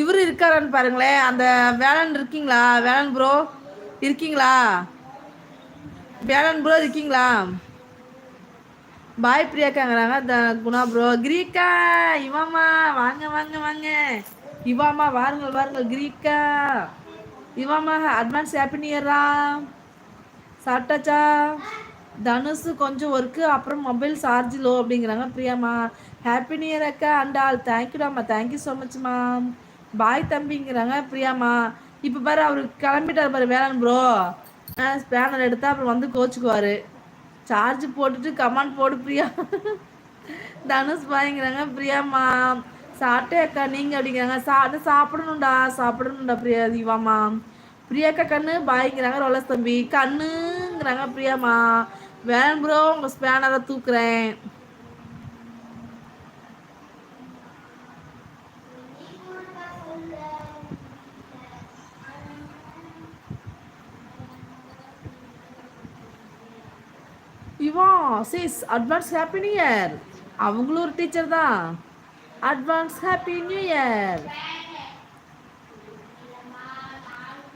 இவரு இருக்காரான்னு பாருங்களேன். அந்த வேலன் இருக்கீங்களா? வேலன் ப்ரோ இருக்கீங்களா? வேலன் ப்ரோ இருக்கீங்களா? பாய் பிரியாக்காங்கிறாங்க குணா ப்ரோ. கிரீக்கா இவாமா வாங்க வாங்க வாங்க. இவாமா வாருங்கள் வாருங்கள். கிரீக்கா இவாமா அட்வான்ஸ் ஹாப்பி நியூ இயரா. சாப்பிட்டாச்சா? தனுஷு கொஞ்சம் ஒர்க்கு, அப்புறம் மொபைல் சார்ஜ் லோ அப்படிங்கிறாங்க பிரியாமா. ஹாப்பி நியூ இயர் அக்கா அண்ட் ஆல். தேங்க்யூடாம்மா, தேங்க்யூ ஸோ மச்மா. பாய் தம்பிங்கிறாங்க பிரியாமா. இப்போ பாரு அவரு கிளம்பிட்டார் பாரு வேளாண் ப்ரோ. ஸ்பேனர் எடுத்தா அப்புறம் வந்து கோச்சுக்குவாரு. சார்ஜ் போட்டுட்டு கமாண்ட் போடு பிரியா. தனுஷ் பாய்ங்கிறாங்க பிரியாமா. சாப்பிட்டே அக்கா நீங்க அப்படிங்கிறாங்க. சாப்பிடணும்டா சாப்பிடணும்டா பிரியா தீவாமா. பிரியாக்கா கண்ணு பாய்ங்கிறாங்க ரோலஸ் தம்பி. கண்ணுங்கிறாங்க பிரியாமா. வேன் ப்ரோ உங்க ஸ்பேனரை தூக்குறேன். இவன் sis advance happy new year. அவங்களும் ஒரு டீச்சர் தான். Advance happy new year.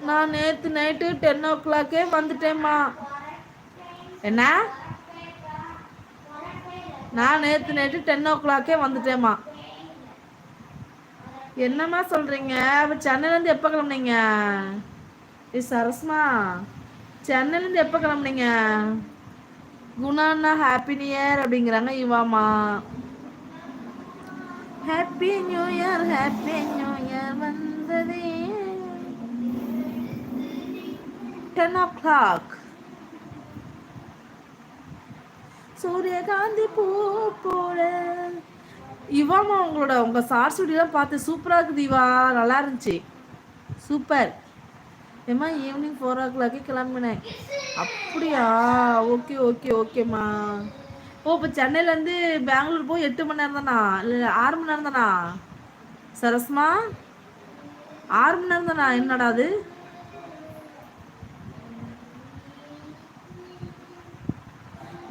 நான் நேற்று நைட்டு 10 o'clock வந்துட்டேம்மா. என்ன? நான் நேற்று நைட்டு 10 o'clock வந்துட்டேம்மா. என்னம்மா சொல்றீங்க? சென்னையிலேருந்து எப்போ கிளம்புனீங்க? சரஸ்மா சென்னையிலேருந்து எப்போ கிளம்புனீங்க? குணாண்ணா ஹாப்பி நியூ இயர் அப்படிங்கிறாங்க இவாமா. ஹாப்பி நியூ இயர் வந்ததே 10 o'clock. சூரியகாந்தி பூ போல. இவாமா உங்க ஷார்ட் வீடியோலாம் பார்த்து சூப்பராக இருக்குது இவா. நல்லா இருந்துச்சு, சூப்பர். ஏம்மா ஈவினிங் 4 o'clock கிளம்பினேன். அப்படியா? ஓகே ஓகே ஓகேம்மா. ஓ இப்போ சென்னையிலேருந்து பெங்களூர் போய் 8 மணி நேரம் தானா? இல்லை 6 மணி நேரம் தானா சரஸ்மா? 6 மணி நேரம் தானா? என்னடா அது?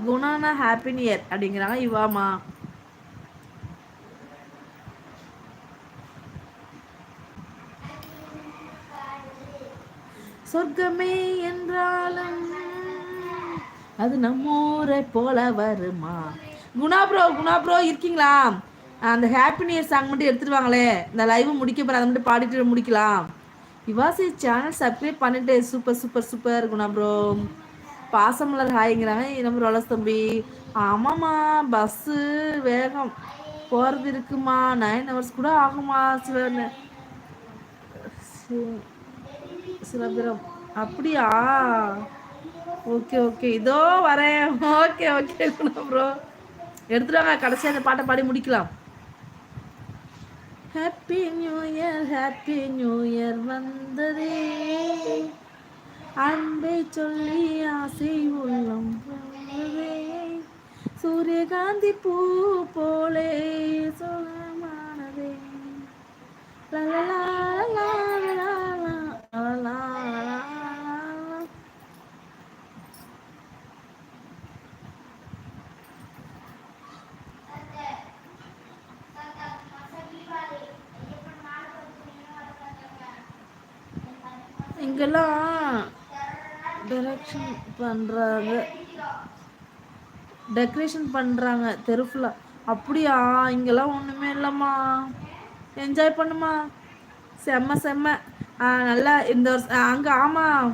குணானா ஹாப்பி நியூ இயர் அப்படிங்கிறாங்க இவாமா. சொர்க்கமே என்றாலும் அது நம்மூரை போல வருமா. குணா ப்ரோ இருக்கீங்களா? அந்த ஹாப்பி நியூ இயர் சாங் மட்டும் எடுத்துட்டு வாங்களே. இந்த லைவ் முடிக்க போகிற அதை மட்டும் பாடிட்டு முடிக்கலாம். இவாசி சேனல் சப்ஸ்கிரைப் பண்ணிட்டு. Super super super Guna bro. Pasamalar ஹாய்ங்கிறாங்க நம்ம ரோலஸ் தம்பி. ஆமாம்மா பஸ்ஸு வேகம் போகிறது இருக்குமா. 9 hours கூட ஆகுமா சில பேரும். அப்படியா? ஓகே ஓகே இதோ வரேன். ஓகே ஓகே ப்ரோ எடுத்துட்டு வாங்க. கடைசியாக அந்த பாட்டை பாடி முடிக்கலாம். ஹாப்பி நியூ இயர் வந்ததே அன்பை சொல்லி ஆசை உள்ளம் வந்ததே. சூரியகாந்தி பூ போலே சுகமானதே. இங்கெல்லாம் டெக்கரேஷன் பண்ணுறாங்க தெரு ஃபுல்லாக. அப்படியா? இங்கெல்லாம் ஒன்றுமே இல்லைம்மா. என்ஜாய் பண்ணுமா. செம்ம செம்ம. நல்லா இந்த வருஷம் அங்கே. ஆமாம்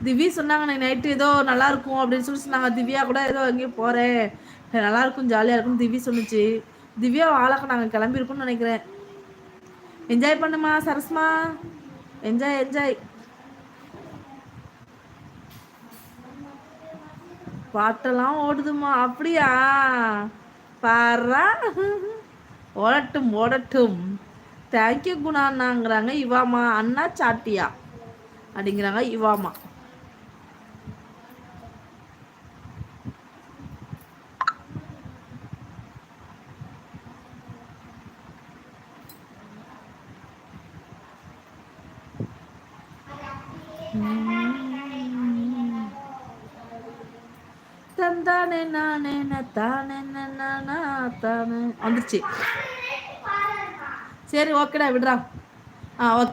திவ்யா சொன்னாங்க நைட்டு ஏதோ நல்லாயிருக்கும் அப்படின்னு சொல்லி சொன்னாங்க. திவ்யா கூட ஏதோ எங்கேயும் போகிறேன் நல்லாயிருக்கும் ஜாலியாக இருக்கும்னு திவ்யா சொன்னிச்சு. திவ்யா ஆளாக்க நாங்கள் கிளம்பியிருக்கோம்னு நினைக்கிறேன். என்ஜாய் பண்ணுமா சரஸ்மா. Enjoy enjoy. பாட்டெல்லாம் ஓடுதுமா. அப்படியா? பாரா ஓடட்டும் ஓடட்டும். தேங்க்யூ குணாண்ணாங்கிறாங்க இவாமா. அண்ணா சாட்டியா அப்படிங்கிறாங்க இவாமா. தந்தானே நானே தானே தானே வந்துருச்சு. சரி ஓகேடா விடுறா. ஓகே.